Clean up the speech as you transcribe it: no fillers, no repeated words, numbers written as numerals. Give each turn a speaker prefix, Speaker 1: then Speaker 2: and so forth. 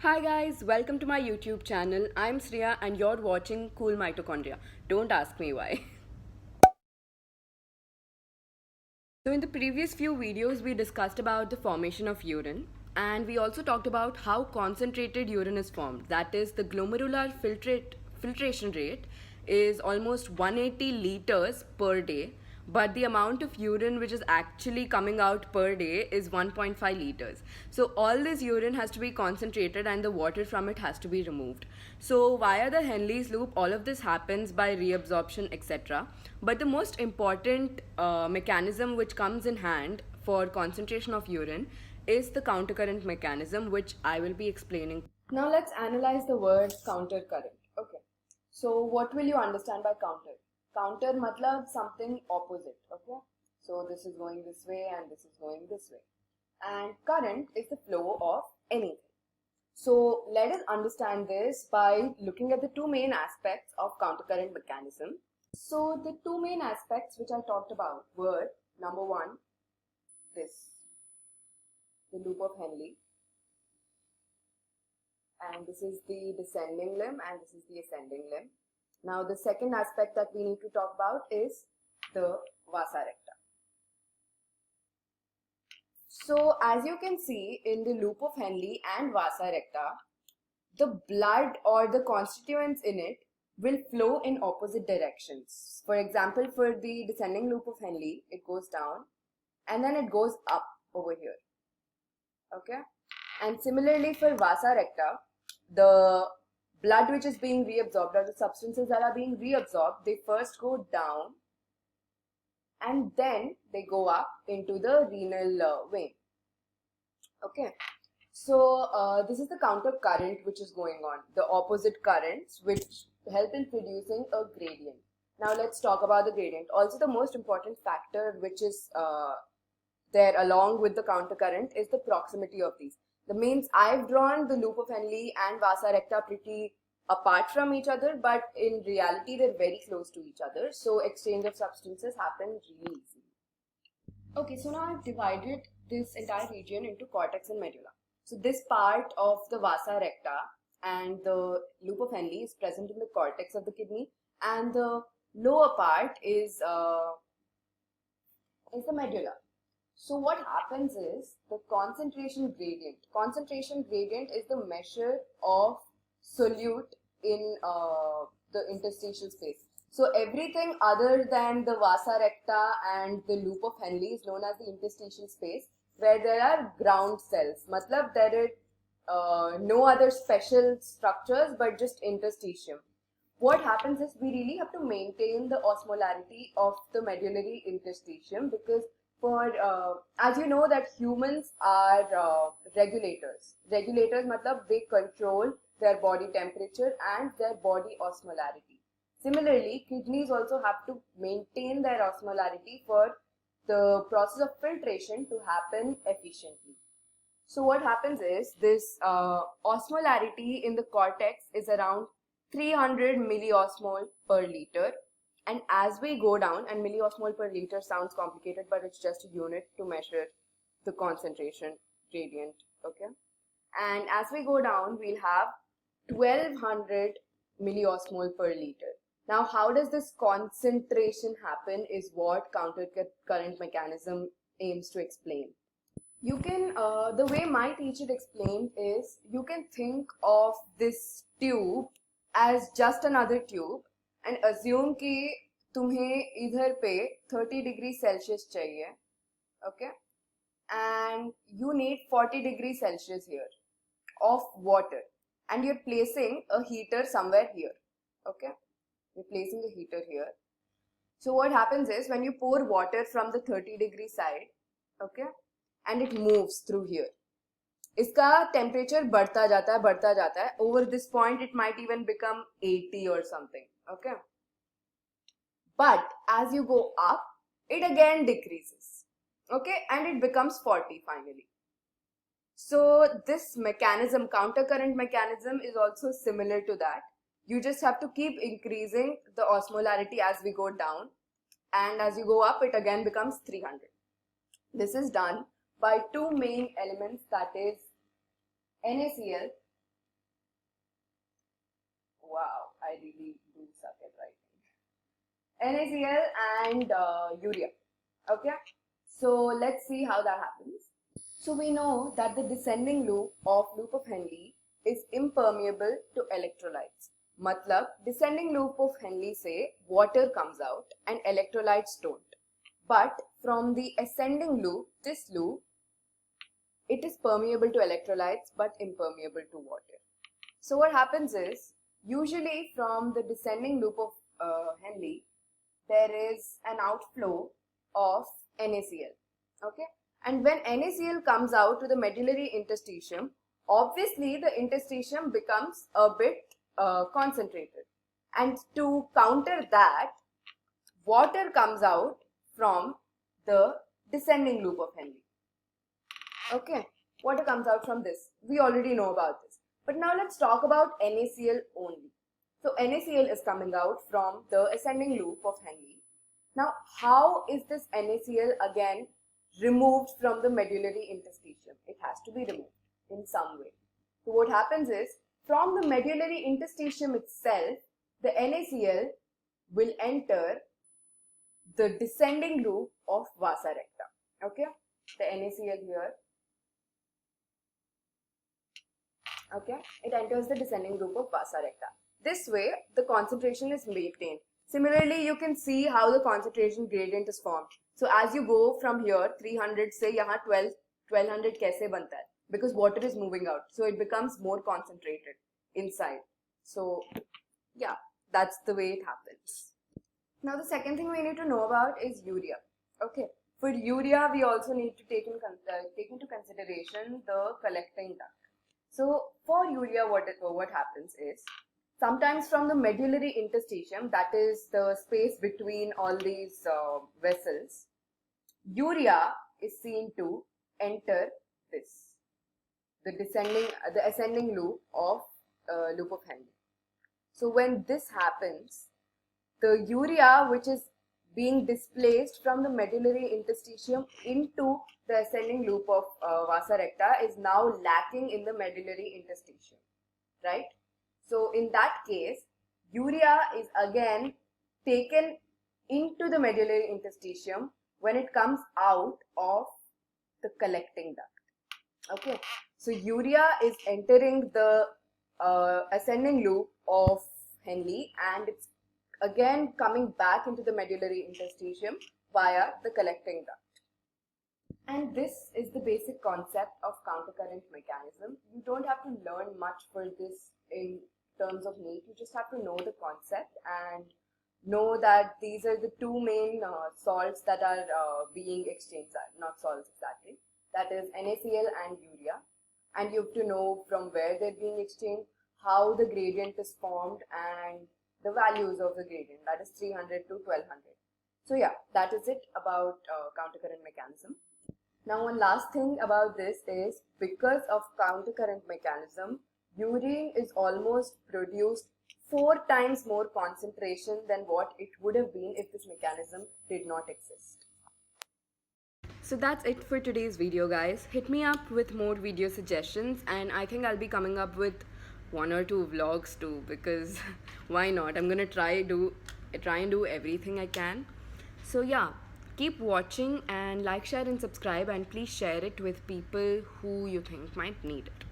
Speaker 1: Hi guys, welcome to my YouTube channel. I'm Sriya and you're watching Cool Mitochondria. Don't ask me why. So in the previous few videos we discussed about the formation of urine and we also talked about how concentrated urine is formed. That is the glomerular filtration rate is almost 180 liters per day, but the amount of urine which is actually coming out per day is 1.5 liters. So all this urine has to be concentrated and the water from it has to be removed. So via the Henle's loop, all of this happens by reabsorption, etc. But the most important mechanism which comes in hand for concentration of urine is the countercurrent mechanism, which I will be explaining. Now let's analyze the word countercurrent. Okay. So what will you understand by counter? Counter matlab something opposite. Okay. So this is going this way and this is going this way. And current is the flow of anything. So let us understand this by looking at the two main aspects of countercurrent mechanism. So the two main aspects which I talked about were number one, the loop of Henle, and this is the descending limb and this is the ascending limb. Now the second aspect that we need to talk about is the vasa recta. So as you can see in the loop of Henle and vasa recta, the blood or the constituents in it will flow in opposite directions. For example, for the descending loop of Henle, it goes down and then it goes up over here. Okay? And similarly for vasa recta, the blood which is being reabsorbed or the substances that are being reabsorbed, they first go down and then they go up into the renal vein. Okay? So this is the counter current which is going on, the opposite currents which help in producing a gradient. Now let's talk about the gradient. Also the most important factor which is there along with the counter current is the proximity of these. That means I've drawn the loop of Henle and vasa recta pretty apart from each other, but in reality they're very close to each other. So exchange of substances happen really easily. Okay, so now I've divided this entire region into cortex and medulla. So this part of the vasa recta and the loop of Henle is present in the cortex of the kidney, and the lower part is the medulla. So what happens is the concentration gradient. Concentration gradient is the measure of solute in the interstitial space. So everything other than the vasa recta and the loop of Henle is known as the interstitial space, where there are ground cells. Matlab there are no other special structures but just interstitium. What happens is we really have to maintain the osmolarity of the medullary interstitium, because for as you know that humans are regulators. Regulators matlab they control their body temperature and their body osmolarity. Similarly, kidneys also have to maintain their osmolarity for the process of filtration to happen efficiently. So what happens is this osmolarity in the cortex is around 300 milliosmol per liter, and as we go down, and milliosmol per liter sounds complicated, but it's just a unit to measure the concentration gradient. Okay, and as we go down we'll have 1200 milliosmol per liter. Now how does this concentration happen is what countercurrent mechanism aims to explain. You can, the way my teacher explained is, you can think of this tube as just another tube and assume कि तुम्हें इधर पे 30 degree Celsius चाहिए, okay, and you need 40 degrees Celsius here of water, and you're placing a heater somewhere here. Okay, you're placing a heater here. So what happens is when you pour water from the 30-degree side, okay, and it moves through here, इसका temperature बढ़ता जाता है. Over this point it might even become 80 or something. Okay, but as you go up it again decreases. Okay, and it becomes 40 finally. So this mechanism, countercurrent mechanism, is also similar to that. You just have to keep increasing the osmolarity as we go down, and as you go up it again becomes 300. This is done by two main elements, that is NaCl I really do suck at writing. NaCl and urea. Okay, so let's see how that happens. So we know that the descending loop of Henle is impermeable to electrolytes. Matlab, descending loop of Henle say water comes out and electrolytes don't. But from the ascending loop, this loop, it is permeable to electrolytes but impermeable to water. So what happens is, usually from the descending loop of Henle, there is an outflow of NaCl. Okay, and when NaCl comes out to the medullary interstitium, obviously the interstitium becomes a bit concentrated, and to counter that, water comes out from the descending loop of Henle. Okay, water comes out from this. We already know about this. But now let's talk about NaCl only. So NaCl is coming out from the ascending loop of Henle. Now, how is this NaCl again removed from the medullary interstitium? It has to be removed in some way. So what happens is, from the medullary interstitium itself, the NaCl will enter the descending loop of vasa recta. Okay, the NaCl here. Okay, it enters the descending loop of vasa recta. This way, the concentration is maintained. Similarly, you can see how the concentration gradient is formed. So as you go from here, 300 से यहाँ 1200 कैसे बनता है? Because water is moving out, so it becomes more concentrated inside. So yeah, that's the way it happens. Now the second thing we need to know about is urea. Okay, for urea we also need to take into consideration the collecting duct. So for urea, what happens is, sometimes from the medullary interstitium, that is the space between all these vessels, urea is seen to enter this, the ascending loop of Henle. So when this happens, the urea which is being displaced from the medullary interstitium into the ascending loop of vasa recta is now lacking in the medullary interstitium, right? So in that case, urea is again taken into the medullary interstitium when it comes out of the collecting duct. Okay, so urea is entering the ascending loop of Henle and it's again coming back into the medullary interstitium via the collecting duct. And this is the basic concept of countercurrent mechanism. You don't have to learn much for this in terms of NEET. You just have to know the concept and know that these are the two main salts that are being exchanged, not salts exactly, that is NaCl and urea. And you have to know from where they're being exchanged, how the gradient is formed and the values of the gradient, that is 300 to 1200. So yeah, that is it about countercurrent mechanism. Now one last thing about this is, because of countercurrent mechanism, urine is almost produced 4 times more concentration than what it would have been if this mechanism did not exist. So that's it for today's video, guys. Hit me up with more video suggestions, and I think I'll be coming up with 1 or 2 vlogs too, because why not? I'm gonna try and do everything I can. So yeah, keep watching and like, share and subscribe, and please share it with people who you think might need it.